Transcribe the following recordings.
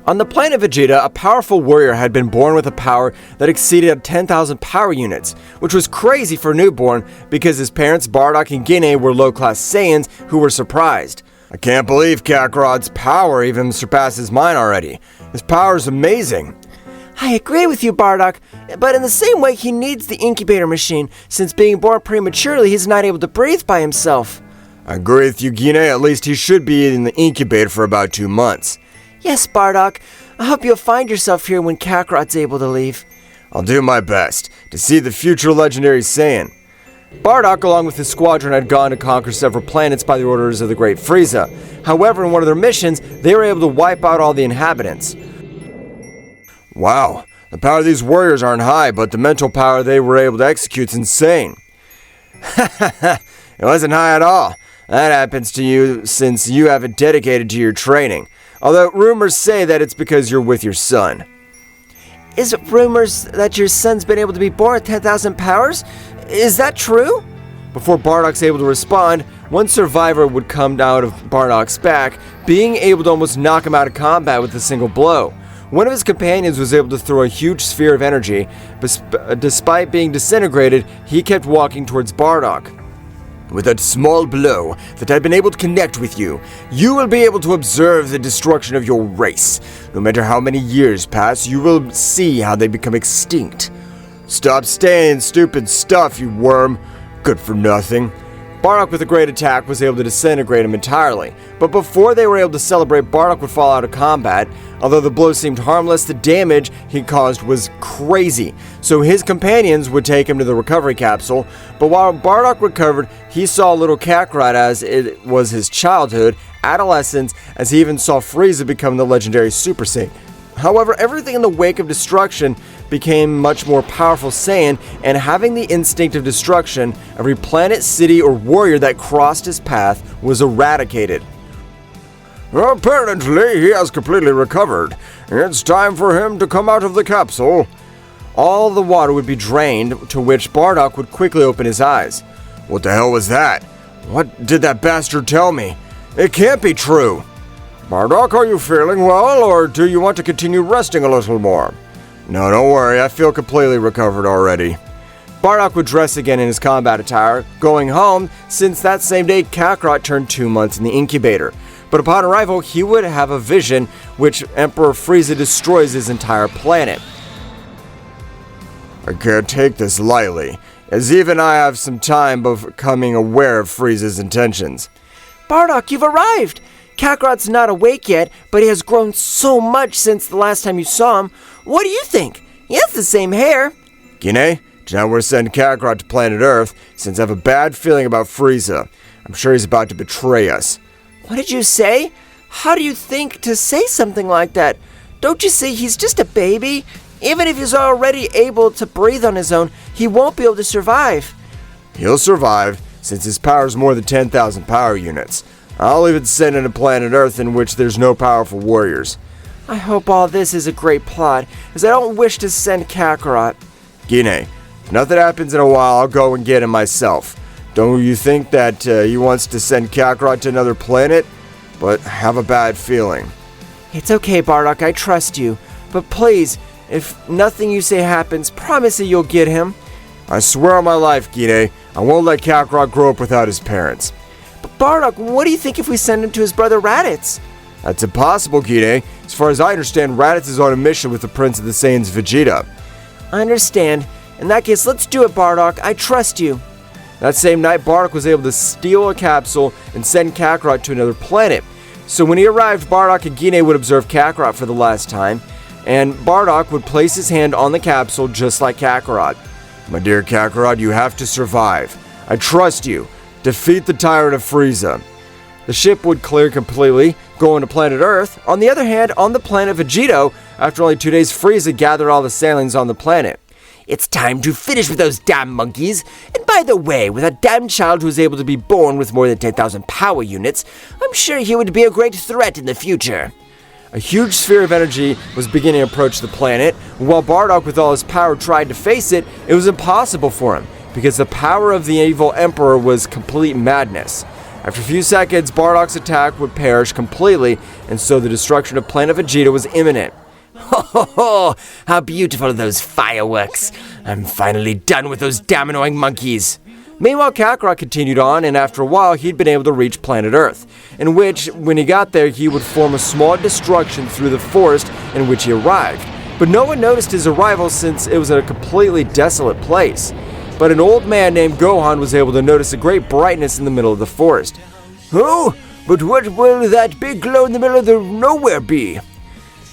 On the planet Vegeta, a powerful warrior had been born with a power that exceeded 10,000 power units, which was crazy for a newborn because his parents, Bardock and Guinea, were low-class Saiyans who were surprised. I can't believe Kakarot's power even surpasses mine already. His power is amazing. I agree with you, Bardock, but in the same way he needs the incubator machine, since being born prematurely he's not able to breathe by himself. I agree with you, Guinea. At least he should be in the incubator for about 2 months. Yes, Bardock. I hope you'll find yourself here when Kakarot's able to leave. I'll do my best to see the future legendary Saiyan. Bardock, along with his squadron, had gone to conquer several planets by the orders of the Great Frieza. However, in one of their missions, they were able to wipe out all the inhabitants. Wow, the power of these warriors aren't high, but the mental power they were able to execute is insane. It wasn't high at all. That happens to you since you haven't dedicated to your training. Although rumors say that it's because you're with your son. Is it rumors that your son's been able to be born with 10,000 powers? Is that true? Before Bardock's able to respond, one survivor would come out of Bardock's back, being able to almost knock him out of combat with a single blow. One of his companions was able to throw a huge sphere of energy, but despite being disintegrated, he kept walking towards Bardock. With a small blow that I've been able to connect with you, you will be able to observe the destruction of your race. No matter how many years pass, you will see how they become extinct. Stop saying stupid stuff, you worm. Good for nothing. Bardock, with a great attack, was able to disintegrate him entirely. But before they were able to celebrate, Bardock would fall out of combat. Although the blow seemed harmless, the damage he caused was crazy. So his companions would take him to the recovery capsule. But while Bardock recovered, he saw little Kakarot as it was his childhood, adolescence, as he even saw Frieza become the legendary Super Saiyan. However, everything in the wake of destruction became much more powerful Saiyan, and having the instinct of destruction, every planet, city, or warrior that crossed his path was eradicated. Apparently, he has completely recovered. It's time for him to come out of the capsule. All the water would be drained, to which Bardock would quickly open his eyes. What the hell was that? What did that bastard tell me? It can't be true. Bardock, are you feeling well, or do you want to continue resting a little more? No, don't worry, I feel completely recovered already. Bardock would dress again in his combat attire, going home, since that same day Kakarot turned 2 months in the incubator. But upon arrival, he would have a vision which Emperor Frieza destroys his entire planet. I can't take this lightly, as even I have some time becoming aware of Frieza's intentions. Bardock, you've arrived! Kakarot's not awake yet, but he has grown so much since the last time you saw him. What do you think? He has the same hair. Guinea, now we're sending Kakarot to planet Earth, since I have a bad feeling about Frieza. I'm sure he's about to betray us. What did you say? How do you think to say something like that? Don't you see he's just a baby? Even if he's already able to breathe on his own, he won't be able to survive. He'll survive, since his power is more than 10,000 power units. I'll even send him to planet Earth in which there's no powerful warriors. I hope all this is a great plot, as I don't wish to send Kakarot. Guinea, if nothing happens in a while, I'll go and get him myself. Don't you think that he wants to send Kakarot to another planet? But I have a bad feeling. It's okay, Bardock, I trust you. But please, if nothing you say happens, promise that you'll get him. I swear on my life, Guinea, I won't let Kakarot grow up without his parents. But Bardock, what do you think if we send him to his brother Raditz? That's impossible, Guinea. As far as I understand, Raditz is on a mission with the Prince of the Saiyans, Vegeta. I understand. In that case, let's do it, Bardock. I trust you. That same night, Bardock was able to steal a capsule and send Kakarot to another planet. So when he arrived, Bardock and Guinea would observe Kakarot for the last time, and Bardock would place his hand on the capsule just like Kakarot. My dear Kakarot, you have to survive. I trust you. Defeat the tyrant of Frieza. The ship would clear completely, going to planet Earth. On the other hand, on the planet Vegeta, after only 2 days, Frieza gathered all the sailings on the planet. It's time to finish with those damn monkeys. And by the way, with a damn child who is able to be born with more than 10,000 power units, I'm sure he would be a great threat in the future. A huge sphere of energy was beginning to approach the planet. While Bardock, with all his power, tried to face it, it was impossible for him, because the power of the evil Emperor was complete madness. After a few seconds, Bardock's attack would perish completely, and so the destruction of Planet Vegeta was imminent. Ho ho ho! How beautiful are those fireworks! I'm finally done with those damn annoying monkeys! Meanwhile, Kakarot continued on, and after a while, he'd been able to reach planet Earth, in which, when he got there, he would form a small destruction through the forest in which he arrived. But no one noticed his arrival since it was a completely desolate place. But an old man named Gohan was able to notice a great brightness in the middle of the forest. Oh, but what will that big glow in the middle of the nowhere be?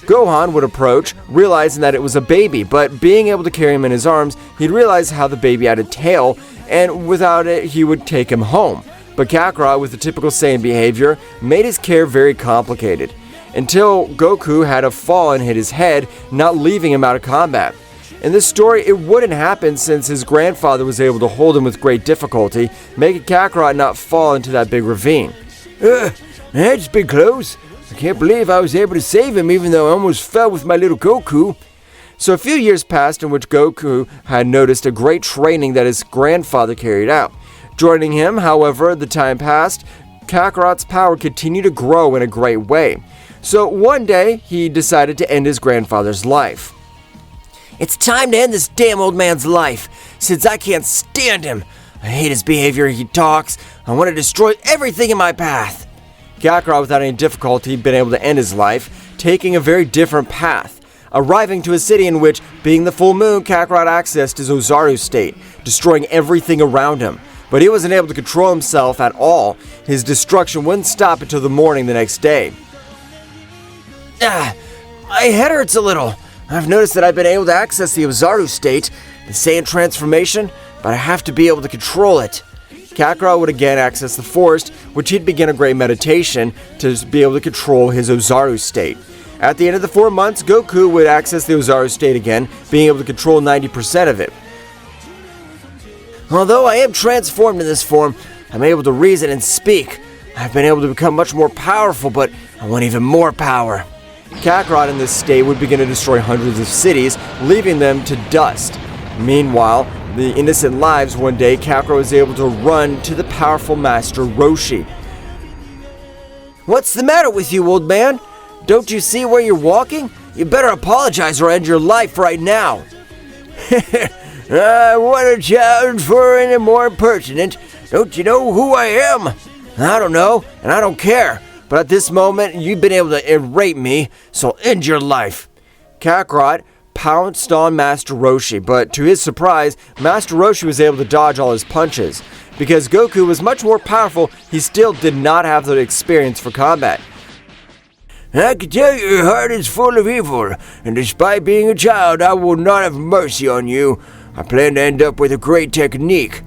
Gohan would approach, realizing that it was a baby, but being able to carry him in his arms, he'd realize how the baby had a tail, and without it, he would take him home. But Kakarot, with the typical Saiyan behavior, made his care very complicated, until Goku had a fall and hit his head, not leaving him out of combat. In this story, it wouldn't happen since his grandfather was able to hold him with great difficulty, making Kakarot not fall into that big ravine. That's big close. I can't believe I was able to save him even though I almost fell with my little Goku. So a few years passed in which Goku had noticed a great training that his grandfather carried out. Joining him, however, the time passed, Kakarot's power continued to grow in a great way. So one day, he decided to end his grandfather's life. It's time to end this damn old man's life, since I can't stand him. I hate his behavior, he talks. I want to destroy everything in my path. Kakarot, without any difficulty, had been able to end his life, taking a very different path, arriving to a city in which, being the full moon, Kakarot accessed his Ozaru state, destroying everything around him. But he wasn't able to control himself at all. His destruction wouldn't stop until the morning the next day. My head hurts a little. I've noticed that I've been able to access the Ozaru state, the Saiyan transformation, but I have to be able to control it. Kakarot would again access the forest, which he'd begin a great meditation to be able to control his Ozaru state. At the end of the 4 months, Goku would access the Ozaru state again, being able to control 90% of it. Although I am transformed in this form, I'm able to reason and speak. I've been able to become much more powerful, but I want even more power. Kakarot in this state would begin to destroy hundreds of cities, leaving them to dust. Meanwhile, the innocent lives, one day, Kakarot was able to run to the powerful Master Roshi. What's the matter with you, old man? Don't you see where you're walking? You better apologize or end your life right now. What a challenge for any more impertinent. Don't you know who I am? I don't know, and I don't care. But at this moment, you've been able to irate me, so end your life. Kakarot pounced on Master Roshi, but to his surprise, Master Roshi was able to dodge all his punches. Because Goku was much more powerful, he still did not have the experience for combat. I can tell your heart is full of evil, and despite being a child, I will not have mercy on you. I plan to end up with a great technique.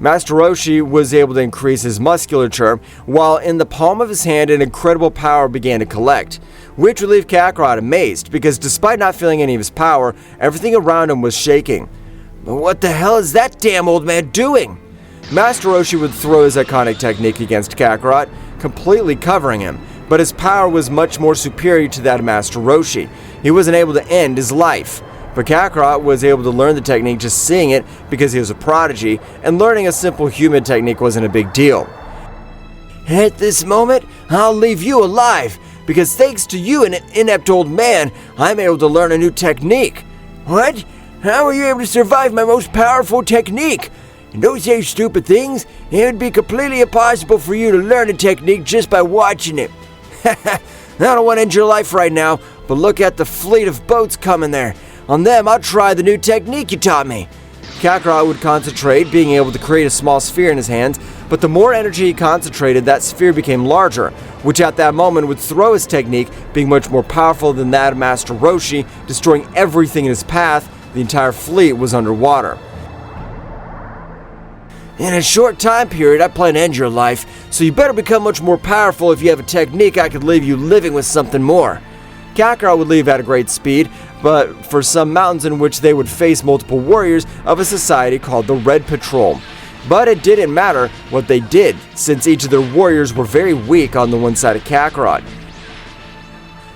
Master Roshi was able to increase his musculature, while in the palm of his hand an incredible power began to collect, which would leave Kakarot amazed, because despite not feeling any of his power, everything around him was shaking. But what the hell is that damn old man doing? Master Roshi would throw his iconic technique against Kakarot, completely covering him, but his power was much more superior to that of Master Roshi. He wasn't able to end his life. But Kakarot was able to learn the technique just seeing it because he was a prodigy, and learning a simple human technique wasn't a big deal. At this moment, I'll leave you alive, because thanks to you, an inept old man, I'm able to learn a new technique. What? How are you able to survive my most powerful technique? And don't say stupid things. It would be completely impossible for you to learn a technique just by watching it. I don't want to end your life right now, but look at the fleet of boats coming there. On them, I'll try the new technique you taught me. Kakarot would concentrate, being able to create a small sphere in his hands, but the more energy he concentrated, that sphere became larger, which at that moment would throw his technique, being much more powerful than that of Master Roshi, destroying everything in his path. The entire fleet was underwater. In a short time period, I plan to end your life, so you better become much more powerful. If you have a technique, I could leave you living with something more. Kakarot would leave at a great speed, but for some mountains in which they would face multiple warriors of a society called the Red Patrol. But it didn't matter what they did, since each of their warriors were very weak on the one side of Kakarot.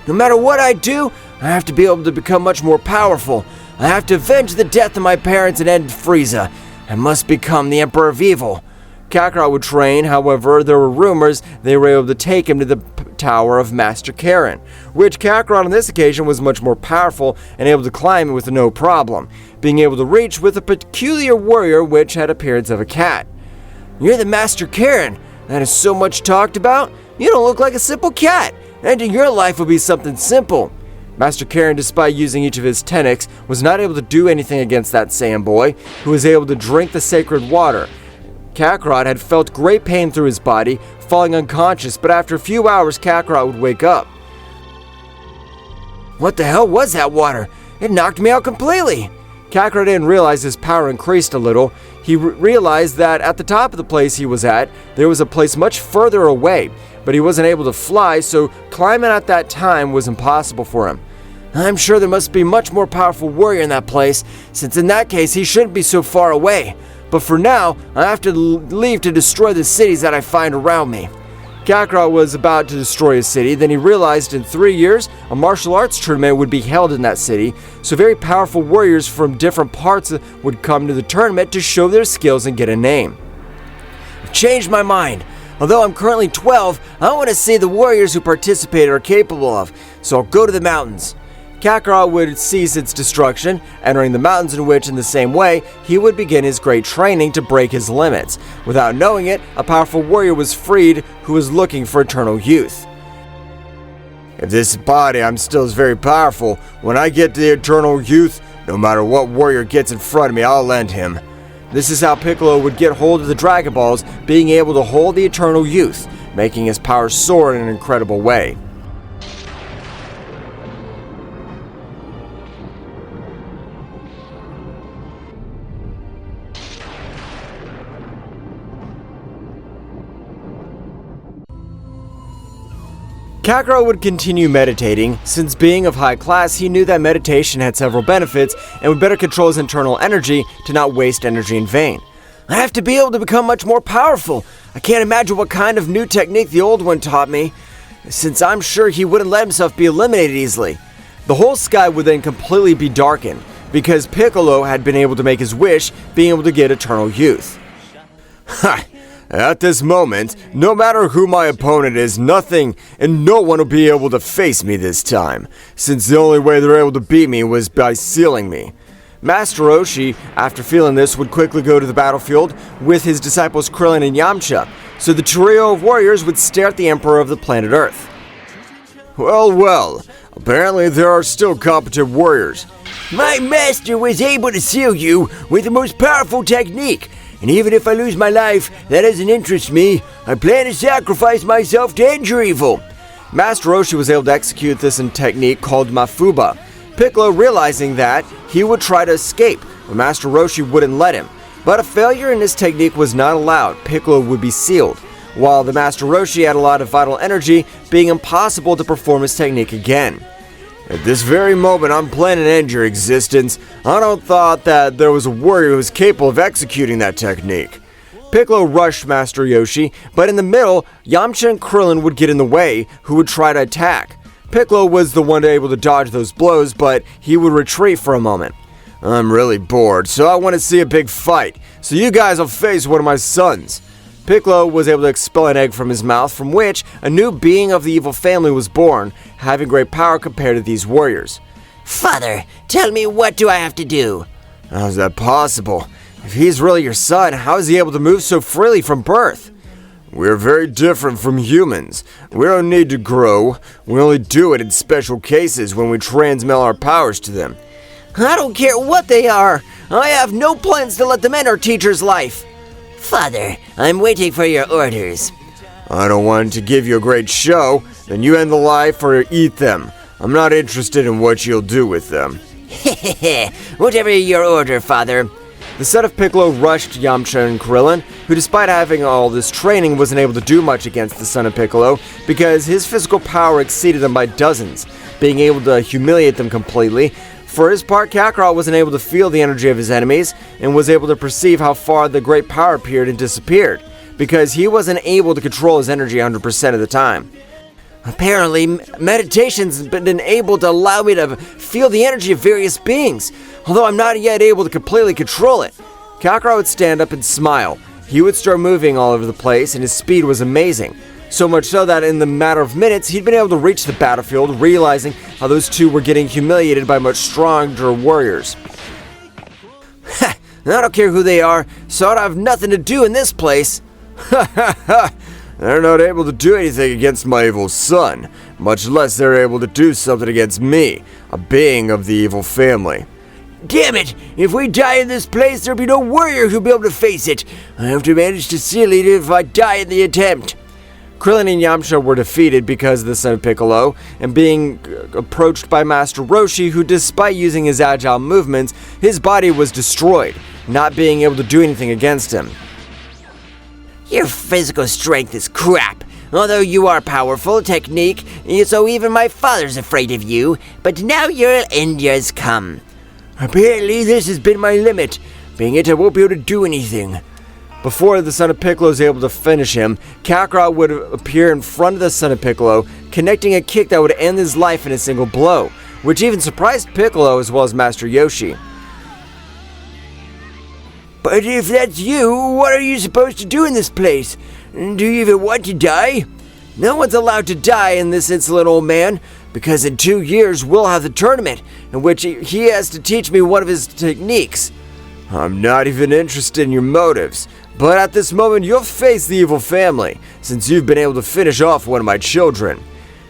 No matter what I do, I have to be able to become much more powerful. I have to avenge the death of my parents and end Frieza. I must become the Emperor of Evil. Kakarot would train. However, there were rumors they were able to take him to the Tower of Master Karen, which Kakarot on this occasion was much more powerful and able to climb it with no problem, being able to reach with a peculiar warrior which had appearance of a cat. You're the Master Karen. That is so much talked about. You don't look like a simple cat. Ending your life would be something simple. Master Karen, despite using each of his tenets, was not able to do anything against that Saiyan boy, who was able to drink the sacred water. Kakarot had felt great pain through his body, falling unconscious, but after a few hours Kakarot would wake up. What the hell was that water? It knocked me out completely. Kakarot didn't realize his power increased a little. He realized that at the top of the place he was at, there was a place much further away, but he wasn't able to fly, so climbing at that time was impossible for him. I'm sure there must be a much more powerful warrior in that place, since in that case he shouldn't be so far away. But for now, I have to leave to destroy the cities that I find around me. Kakarot was about to destroy a city, then he realized in 3 years, a martial arts tournament would be held in that city, so very powerful warriors from different parts would come to the tournament to show their skills and get a name. I've changed my mind. Although I'm currently 12, I want to see the warriors who participated are capable of, so I'll go to the mountains. Kakarot would cease its destruction, entering the mountains, in which, in the same way, he would begin his great training to break his limits. Without knowing it, a powerful warrior was freed who was looking for eternal youth. If this body I'm still is very powerful, when I get to the eternal youth, no matter what warrior gets in front of me, I'll end him. This is how Piccolo would get hold of the Dragon Balls, being able to hold the eternal youth, making his power soar in an incredible way. Kakarot would continue meditating. Since being of high class, he knew that meditation had several benefits and would better control his internal energy to not waste energy in vain. I have to be able to become much more powerful. I can't imagine what kind of new technique the old one taught me, since I'm sure he wouldn't let himself be eliminated easily. The whole sky would then completely be darkened, because Piccolo had been able to make his wish, being able to get eternal youth. Ha! At this moment, no matter who my opponent is, nothing and no one will be able to face me this time, since the only way they're able to beat me was by sealing me. Master Roshi, after feeling this, would quickly go to the battlefield with his disciples Krillin and Yamcha, so the trio of warriors would stare at the Emperor of the planet Earth. Well, apparently there are still competent warriors. My master was able to seal you with the most powerful technique. And even if I lose my life, that doesn't interest me. I plan to sacrifice myself to end your evil. Master Roshi was able to execute this in technique called Mafuba. Piccolo, realizing that, he would try to escape, but Master Roshi wouldn't let him. But a failure in this technique was not allowed. Piccolo would be sealed, while the Master Roshi had a lot of vital energy, being impossible to perform his technique again. At this very moment, I'm planning to end your existence. I don't thought that there was a warrior who was capable of executing that technique. Piccolo rushed Master Yoshi, but in the middle, Yamcha and Krillin would get in the way, who would try to attack. Piccolo was the one able to dodge those blows, but he would retreat for a moment. I'm really bored, so I want to see a big fight. So you guys will face one of my sons. Piccolo was able to expel an egg from his mouth, from which a new being of the evil family was born, having great power compared to these warriors. Father, tell me, what do I have to do? How's that possible? If he's really your son, how is he able to move so freely from birth? We're very different from humans. We don't need to grow. We only do it in special cases when we transmit our powers to them. I don't care what they are. I have no plans to let them end our teacher's life. Father, I'm waiting for your orders. I don't want to give you a great show, then you end the life or eat them. I'm not interested in what you'll do with them. Hehehe, whatever your order, Father. The son of Piccolo rushed Yamcha and Krillin, who despite having all this training wasn't able to do much against the son of Piccolo because his physical power exceeded them by dozens, being able to humiliate them completely. For his part, Kakarot wasn't able to feel the energy of his enemies and was able to perceive how far the great power appeared and disappeared, because he wasn't able to control his energy 100% of the time. Apparently, meditation's been able to allow me to feel the energy of various beings, although I'm not yet able to completely control it. Kakarot would stand up and smile. he would start moving all over the place, and his speed was amazing. So much so that in the matter of minutes, he'd been able to reach the battlefield, realizing how those two were getting humiliated by much stronger warriors. Ha! I don't care who they are, so I have nothing to do in this place. Ha ha ha! They're not able to do anything against my evil son, much less they're able to do something against me, a being of the evil family. Damn it! If we die in this place, there'll be no warrior who'll be able to face it. I have to manage to seal it if I die in the attempt. Krillin and Yamcha were defeated because of the son of Piccolo, and being approached by Master Roshi, who despite using his agile movements, his body was destroyed, not being able to do anything against him. Your physical strength is crap. Although you are powerful, technique, so even my father's afraid of you, but now your end has come. Apparently this has been my limit, being it I won't be able to do anything. Before the son of Piccolo was able to finish him, Kakarot would appear in front of the son of Piccolo, connecting a kick that would end his life in a single blow, which even surprised Piccolo as well as Master Yoshi. But if that's you, what are you supposed to do in this place? Do you even want to die? No one's allowed to die in this insolent old man, because in 2 years we'll have the tournament, in which he has to teach me one of his techniques. I'm not even interested in your motives, but at this moment you'll face the evil family, since you've been able to finish off one of my children.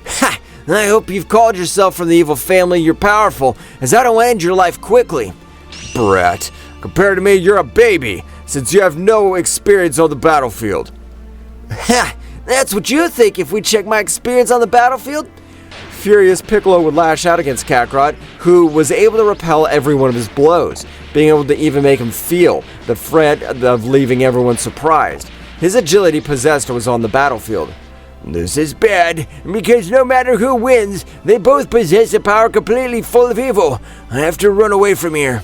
Ha! I hope you've called yourself from the evil family you're powerful, as I don't end your life quickly. Brat, compared to me you're a baby, since you have no experience on the battlefield. Ha! That's what you think if we check my experience on the battlefield? Furious, Piccolo would lash out against Kakarot, who was able to repel every one of his blows, being able to even make him feel the threat of leaving everyone surprised. His agility possessed was on the battlefield. This is bad, because no matter who wins, they both possess a power completely full of evil. I have to run away from here.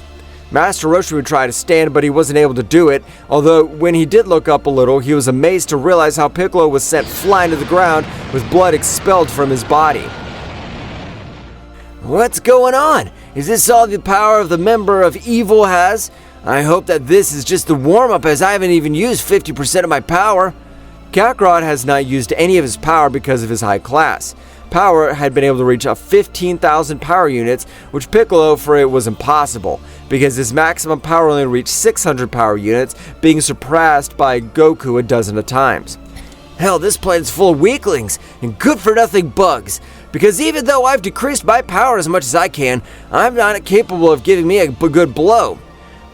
Master Roshi would try to stand, but he wasn't able to do it, although when he did look up a little, he was amazed to realize how Piccolo was sent flying to the ground with blood expelled from his body. What's going on? Is this all the power of the member of evil has? I hope that this is just the warm-up, as I haven't even used 50% of my power. Kakarot has not used any of his power because of his high class. Power had been able to reach 15,000 power units, which Piccolo for it was impossible, because his maximum power only reached 600 power units, being surpassed by Goku a dozen of times. Hell, this planet's full of weaklings and good-for-nothing bugs, because even though I've decreased my power as much as I can, I'm not capable of giving me a good blow.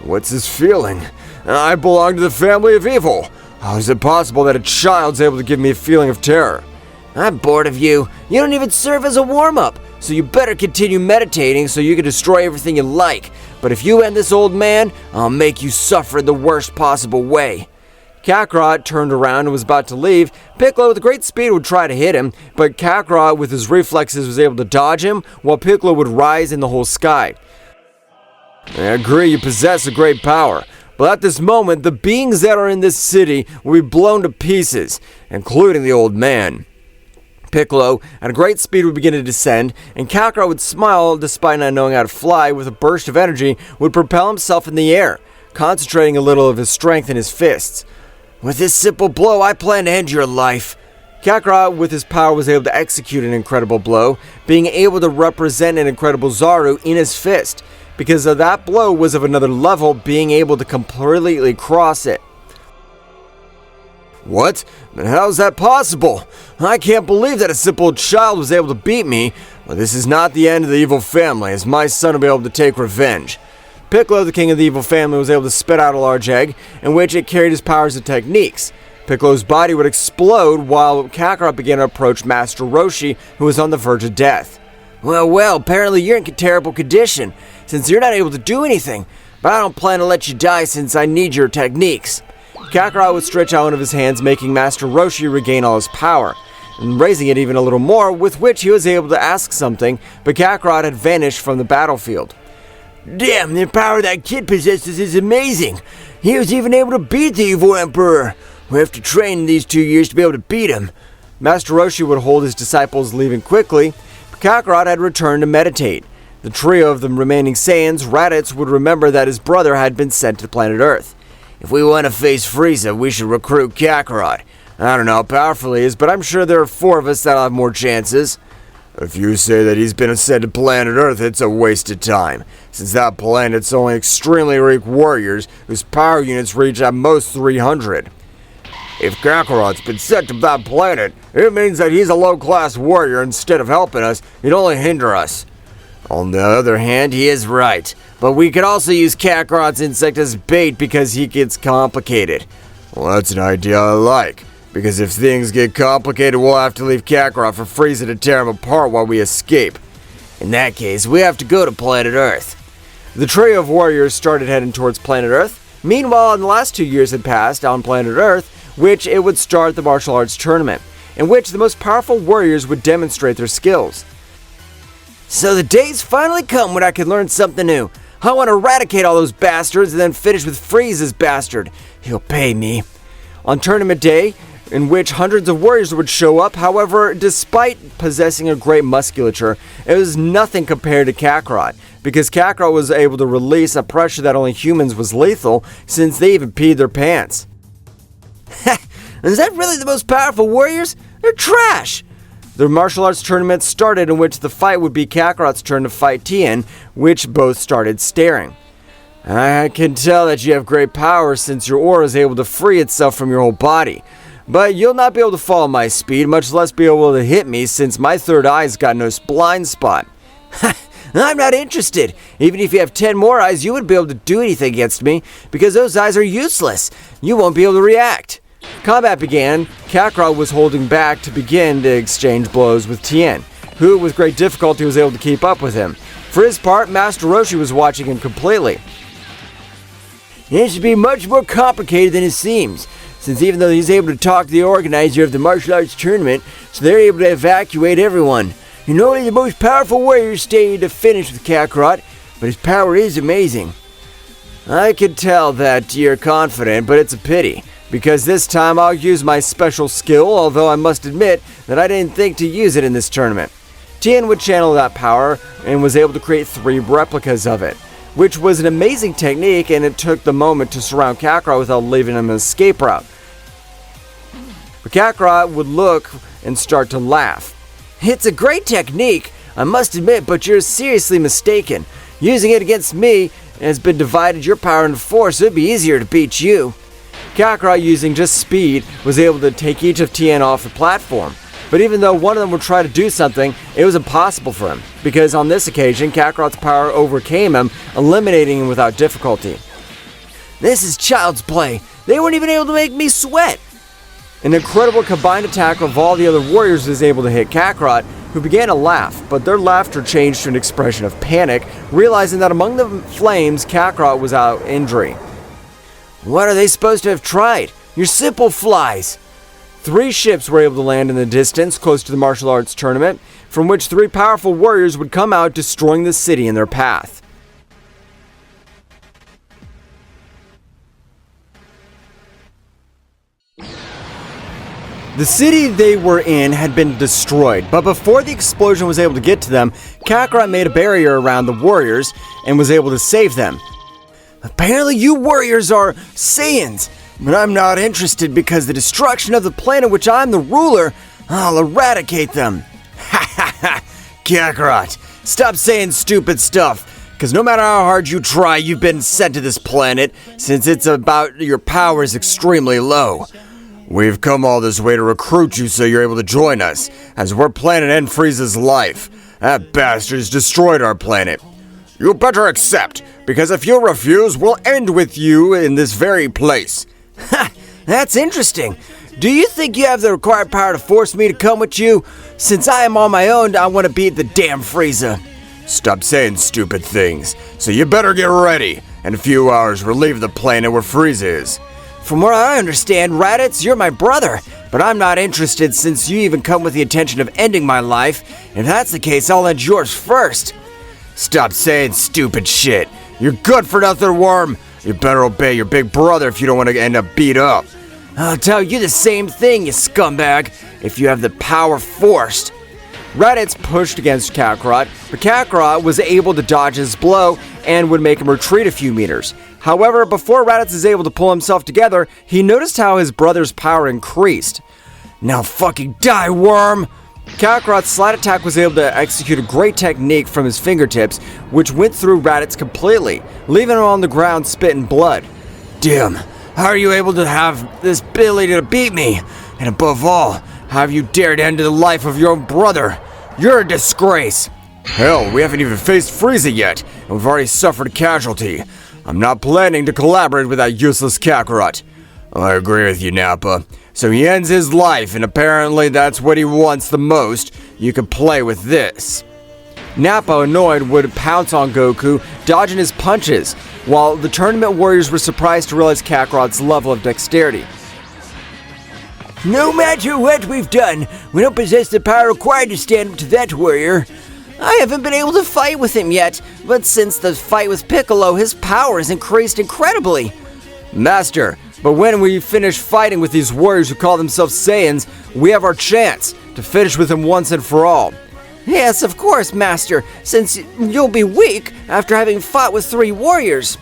What's this feeling? I belong to the family of evil. How is it possible that a child's able to give me a feeling of terror? I'm bored of you. You don't even serve as a warm-up, so you better continue meditating so you can destroy everything you like. But if you end this old man, I'll make you suffer in the worst possible way. Kakarot turned around and was about to leave. Piccolo with great speed would try to hit him, but Kakarot with his reflexes was able to dodge him, while Piccolo would rise in the whole sky. I agree you possess a great power, but at this moment the beings that are in this city will be blown to pieces, including the old man. Piccolo, at a great speed, would begin to descend, and Kakarot would smile despite not knowing how to fly. With a burst of energy, would propel himself in the air, concentrating a little of his strength in his fists. With this simple blow, I plan to end your life. Kakarot, with his power, was able to execute an incredible blow, being able to represent an incredible Zaru in his fist, because of that blow was of another level, being able to completely cross it. What? But how is that possible? I can't believe that a simple child was able to beat me. Well, this is not the end of the evil family, as my son will be able to take revenge. Piccolo, the king of the evil family, was able to spit out a large egg, in which it carried his powers and techniques. Piccolo's body would explode, while Kakarot began to approach Master Roshi, who was on the verge of death. Well, apparently you're in terrible condition, since you're not able to do anything. But I don't plan to let you die, since I need your techniques. Kakarot would stretch out one of his hands, making Master Roshi regain all his power, and raising it even a little more, with which he was able to ask something, but Kakarot had vanished from the battlefield. Damn, the power that kid possesses is amazing. He was even able to beat the evil emperor. We have to train these 2 years to be able to beat him. Master Roshi would hold his disciples, leaving quickly, but Kakarot had returned to meditate. The trio of the remaining Saiyans, Raditz, would remember that his brother had been sent to planet Earth. If we want to face Frieza, we should recruit Kakarot. I don't know how powerful he is, but I'm sure there are 4 of us that'll have more chances. If you say that he's been sent to planet Earth, it's a waste of time, since that planet's only extremely weak warriors whose power units reach at most 300. If Kakarot's been sent to that planet, it means that he's a low-class warrior. Instead of helping us, he'd only hinder us. On the other hand, he is right, but we could also use Kakarot's insect as bait because he gets complicated. Well, that's an idea I like. Because if things get complicated, we'll have to leave Kakarot for Frieza to tear him apart while we escape. In that case, we have to go to planet Earth. The trio of warriors started heading towards planet Earth. Meanwhile, the last 2 years had passed on planet Earth, which it would start the martial arts tournament, in which the most powerful warriors would demonstrate their skills. So the day's finally come when I can learn something new. I want to eradicate all those bastards and then finish with Frieza's bastard. He'll pay me. On tournament day, in which hundreds of warriors would show up. However, despite possessing a great musculature, it was nothing compared to Kakarot, because Kakarot was able to release a pressure that only humans was lethal, since they even peed their pants. Is that really the most powerful warriors? They're trash! The martial arts tournament started, in which the fight would be Kakarot's turn to fight Tien, which both started staring. I can tell that you have great power since your aura is able to free itself from your whole body. But you'll not be able to follow my speed, much less be able to hit me since my third eye's got no blind spot. I'm not interested. Even if you have 10 more eyes, you wouldn't be able to do anything against me because those eyes are useless. You won't be able to react. Combat began. Kakarot was holding back to begin to exchange blows with Tien, who with great difficulty was able to keep up with him. For his part, Master Roshi was watching him completely. It should be much more complicated than it seems, since even though he's able to talk to the organizer of the martial arts tournament, so they're able to evacuate everyone. And only the most powerful warriors stay to finish with Kakarot, but his power is amazing. I could tell that you're confident, but it's a pity, because this time I'll use my special skill, although I must admit that I didn't think to use it in this tournament. Tien would channel that power and was able to create 3 replicas of it, which was an amazing technique, and it took the moment to surround Kakarot without leaving him an escape route. But Kakarot would look and start to laugh. It's a great technique, I must admit, but you're seriously mistaken. Using it against me has been divided your power into 4, so it'd be easier to beat you. Kakarot, using just speed, was able to take each of Tien off the platform. But even though one of them would try to do something, it was impossible for him, because on this occasion, Kakarot's power overcame him, eliminating him without difficulty. This is child's play. They weren't even able to make me sweat. An incredible combined attack of all the other warriors was able to hit Kakarot, who began to laugh, but their laughter changed to an expression of panic, realizing that among the flames, Kakarot was out of injury. What are they supposed to have tried? You're simple flies. 3 ships were able to land in the distance close to the martial arts tournament, from which 3 powerful warriors would come out, destroying the city in their path. The city they were in had been destroyed, but before the explosion was able to get to them, Kakarot made a barrier around the warriors and was able to save them. Apparently you warriors are Saiyans, but I'm not interested because the destruction of the planet which I'm the ruler, I'll eradicate them. Ha ha ha! Kakarot, stop saying stupid stuff, because no matter how hard you try, you've been sent to this planet, since it's about your power is extremely low. We've come all this way to recruit you so you're able to join us, as we're planning to end Frieza's life. That bastard's destroyed our planet. You better accept, because if you refuse, we'll end with you in this very place. Ha! That's interesting. Do you think you have the required power to force me to come with you? Since I am on my own, I want to beat the damn Frieza. Stop saying stupid things, so you better get ready. In a few hours, we'll leave the planet where Frieza is. From what I understand, Raditz, you're my brother, but I'm not interested since you even come with the intention of ending my life. If that's the case, I'll end yours first. Stop saying stupid shit. You're good for nothing, worm. You better obey your big brother if you don't want to end up beat up. I'll tell you the same thing, you scumbag, if you have the power forced. Raditz pushed against Kakarot, but Kakarot was able to dodge his blow and would make him retreat a few meters. However, before Raditz is able to pull himself together, he noticed how his brother's power increased. Now fucking die, worm! Kakarot's slide attack was able to execute a great technique from his fingertips, which went through Raditz completely, leaving him on the ground spitting blood. Damn, how are you able to have this ability to beat me? And above all, how have you dared end the life of your own brother? You're a disgrace! Hell, we haven't even faced Frieza yet, and we've already suffered a casualty. I'm not planning to collaborate with that useless Kakarot. I agree with you, Nappa. So he ends his life, and apparently that's what he wants the most. You can play with this. Nappa, annoyed, would pounce on Goku, dodging his punches, while the tournament warriors were surprised to realize Kakarot's level of dexterity. No matter what we've done, we don't possess the power required to stand up to that warrior. I haven't been able to fight with him yet, but since the fight with Piccolo, his power has increased incredibly. Master, but when we finish fighting with these warriors who call themselves Saiyans, we have our chance to finish with them once and for all. Yes, of course, Master, since you'll be weak after having fought with 3 warriors.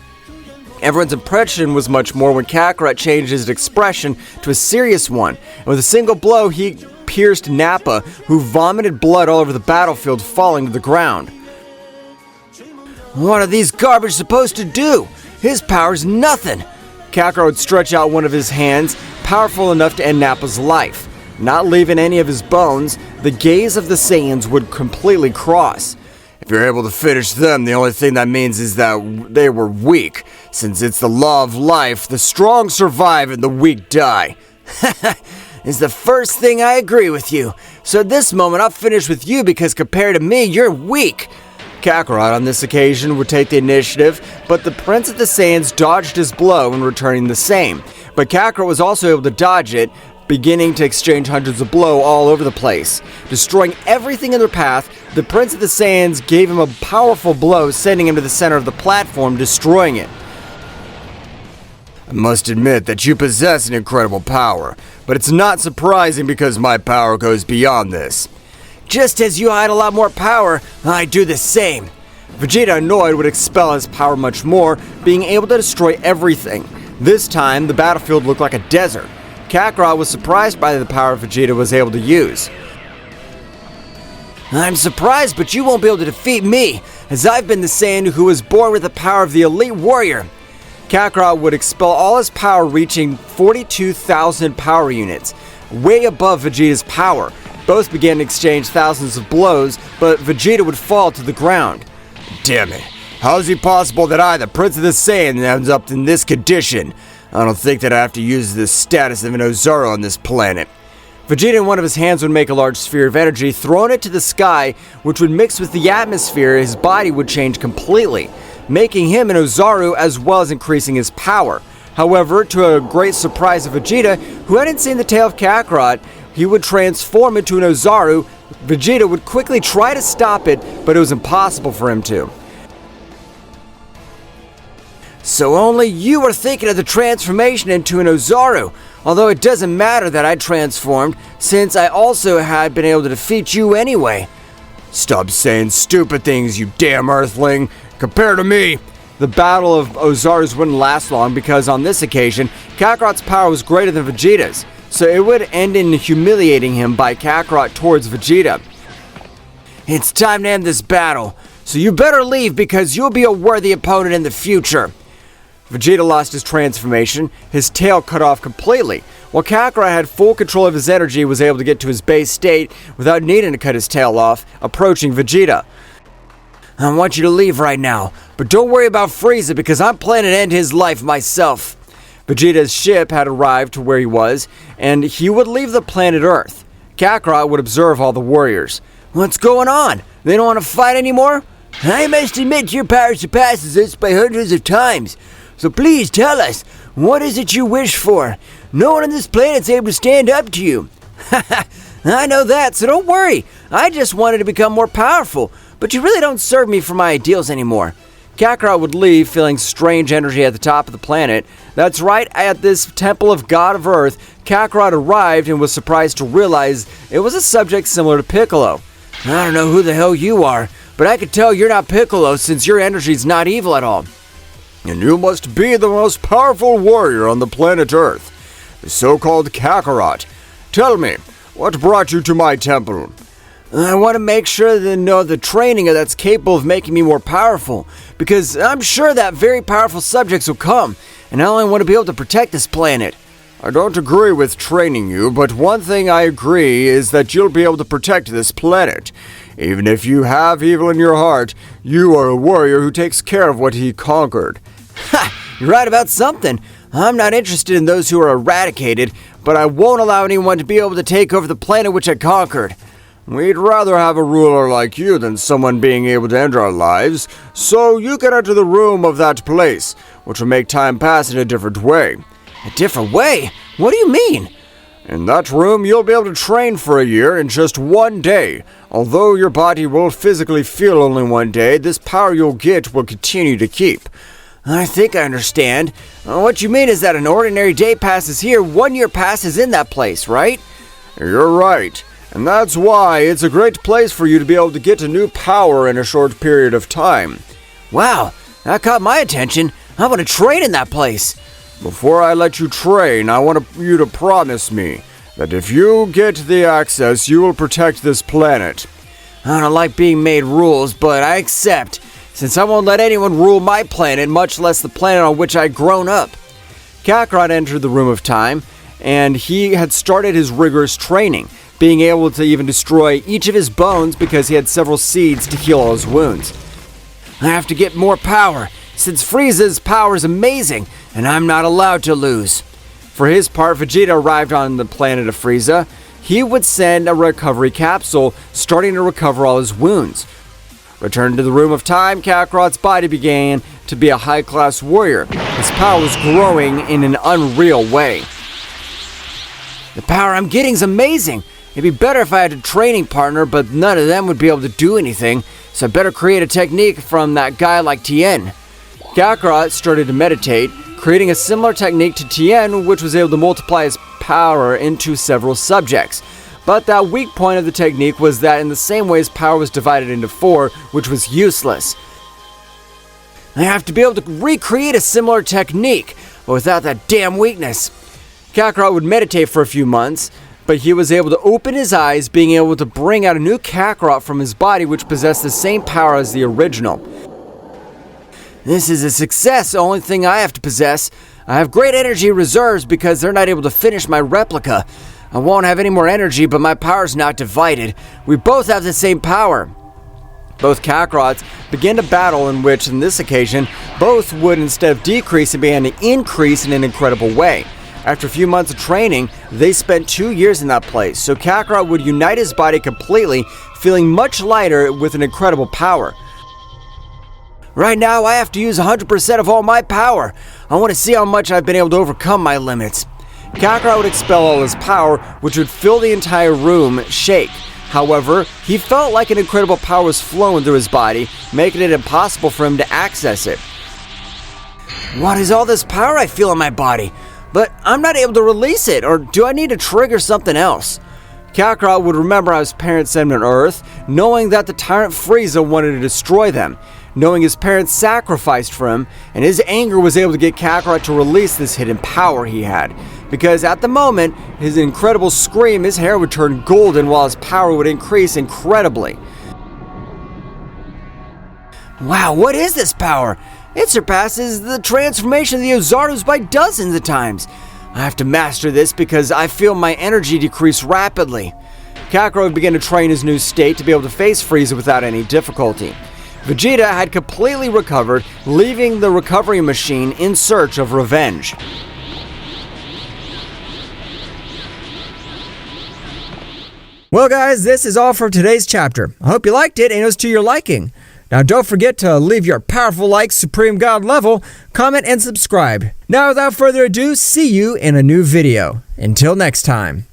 Everyone's impression was much more when Kakarot changed his expression to a serious one, and with a single blow he pierced Nappa, who vomited blood all over the battlefield, falling to the ground. What are these garbage supposed to do? His power's nothing. Kakarot would stretch out one of his hands, powerful enough to end Nappa's life. Not leaving any of his bones, the gaze of the Saiyans would completely cross. If you're able to finish them, the only thing that means is that they were weak. Since it's the law of life, the strong survive and the weak die. It's the first thing I agree with you. So at this moment, I'll finish with you because compared to me, you're weak. Kakarot on this occasion would take the initiative, but the Prince of the Saiyans dodged his blow and returning the same. But Kakarot was also able to dodge it, beginning to exchange hundreds of blows all over the place. Destroying everything in their path, the Prince of the Saiyans gave him a powerful blow, sending him to the center of the platform, destroying it. I must admit that you possess an incredible power, but it's not surprising because my power goes beyond this. Just as you had a lot more power, I do the same. Vegeta, annoyed, would expel his power much more, being able to destroy everything. This time, the battlefield looked like a desert. Kakarot was surprised by the power Vegeta was able to use. I'm surprised, but you won't be able to defeat me, as I've been the Saiyan who was born with the power of the elite warrior. Kakarot would expel all his power, reaching 42,000 power units, way above Vegeta's power. Both began to exchange thousands of blows, but Vegeta would fall to the ground. Damn it. How is it possible that I, the Prince of the Saiyan, ends up in this condition? I don't think that I have to use the status of an Ozaru on this planet. Vegeta in one of his hands would make a large sphere of energy, throwing it to the sky, which would mix with the atmosphere. His body would change completely, making him an Ozaru as well as increasing his power. However, to a great surprise of Vegeta, who hadn't seen the tail of Kakarot, he would transform into an Ozaru. Vegeta would quickly try to stop it, but it was impossible for him to. So only you were thinking of the transformation into an Ozaru, although it doesn't matter that I transformed, since I also had been able to defeat you anyway. Stop saying stupid things, you damn Earthling. Compared to me, the battle of Ozarus wouldn't last long because on this occasion, Kakarot's power was greater than Vegeta's, so it would end in humiliating him by Kakarot towards Vegeta. It's time to end this battle, so you better leave because you'll be a worthy opponent in the future. Vegeta lost his transformation, his tail cut off completely, while Kakarot had full control of his energy and was able to get to his base state without needing to cut his tail off, approaching Vegeta. I want you to leave right now, but don't worry about Frieza because I'm planning to end his life myself. Vegeta's ship had arrived to where he was, and he would leave the planet Earth. Kakarot would observe all the warriors. What's going on? They don't want to fight anymore? I must admit your power surpasses us by hundreds of times. So please tell us, what is it you wish for? No one on this planet's able to stand up to you. I know that, so don't worry. I just wanted to become more powerful, but you really don't serve me for my ideals anymore. Kakarot would leave feeling strange energy at the top of the planet. That's right, at this Temple of God of Earth, Kakarot arrived and was surprised to realize it was a subject similar to Piccolo. I don't know who the hell you are, but I could tell you're not Piccolo since your energy's not evil at all. And you must be the most powerful warrior on the planet Earth, the so-called Kakarot. Tell me, what brought you to my temple? I want to make sure to know the training that's capable of making me more powerful, because I'm sure that very powerful subjects will come, and I only want to be able to protect this planet. I don't agree with training you, but one thing I agree is that you'll be able to protect this planet. Even if you have evil in your heart, you are a warrior who takes care of what he conquered. Ha! You're right about something. I'm not interested in those who are eradicated, but I won't allow anyone to be able to take over the planet which I conquered. We'd rather have a ruler like you than someone being able to end our lives, so you can enter the room of that place, which will make time pass in a different way. A different way? What do you mean? In that room, you'll be able to train for a year in just one day. Although your body will physically feel only one day, this power you'll get will continue to keep. I think I understand. What you mean is that an ordinary day passes here, 1 year passes in that place, right? You're right. And that's why it's a great place for you to be able to get a new power in a short period of time. Wow, that caught my attention. I want to train in that place. Before I let you train, I want you to promise me that if you get the access, you will protect this planet. I don't like being made rules, but I accept, since I won't let anyone rule my planet, much less the planet on which I'd grown up. Kakarot entered the Room of Time, and he had started his rigorous training, being able to even destroy each of his bones because he had several seeds to heal all his wounds. I have to get more power, since Frieza's power is amazing, and I'm not allowed to lose. For his part, Vegeta arrived on the planet of Frieza. He would send a recovery capsule, starting to recover all his wounds. Returned to the Room of Time, Kakarot's body began to be a high-class warrior. His power was growing in an unreal way. The power I'm getting is amazing. It'd be better if I had a training partner, but none of them would be able to do anything, so I better create a technique from that guy like Tien. Kakarot started to meditate, creating a similar technique to Tien, which was able to multiply his power into several subjects. But that weak point of the technique was that in the same way his power was divided into 4, which was useless. I have to be able to recreate a similar technique, but without that damn weakness. Kakarot would meditate for a few months, but he was able to open his eyes, being able to bring out a new Kakarot from his body which possessed the same power as the original. This is a success. The only thing I have to possess. I have great energy reserves because they're not able to finish my replica. I won't have any more energy, but my power's not divided. We both have the same power. Both Kakarots began to battle, in which, on this occasion, both would, instead of decrease, began to increase in an incredible way. After a few months of training, they spent 2 years in that place, so Kakarot would unite his body completely, feeling much lighter with an incredible power. Right now, I have to use 100% of all my power. I want to see how much I've been able to overcome my limits. Kakarot would expel all his power, which would fill the entire room shake. However, he felt like an incredible power was flowing through his body, making it impossible for him to access it. What is all this power I feel in my body? But I'm not able to release it, or do I need to trigger something else? Kakarot would remember how his parents sent him to Earth, knowing that the tyrant Frieza wanted to destroy them. Knowing his parents sacrificed for him, and his anger was able to get Kakarot to release this hidden power he had. Because at the moment, his incredible scream, his hair would turn golden while his power would increase incredibly. Wow, what is this power? It surpasses the transformation of the Ozardos by dozens of times. I have to master this because I feel my energy decrease rapidly. Kakarot began to train his new state to be able to face Frieza without any difficulty. Vegeta had completely recovered, leaving the recovery machine in search of revenge. Well guys, this is all for today's chapter. I hope you liked it and it was to your liking. Now don't forget to leave your powerful like Supreme God level, comment and subscribe. Now without further ado, see you in a new video. Until next time.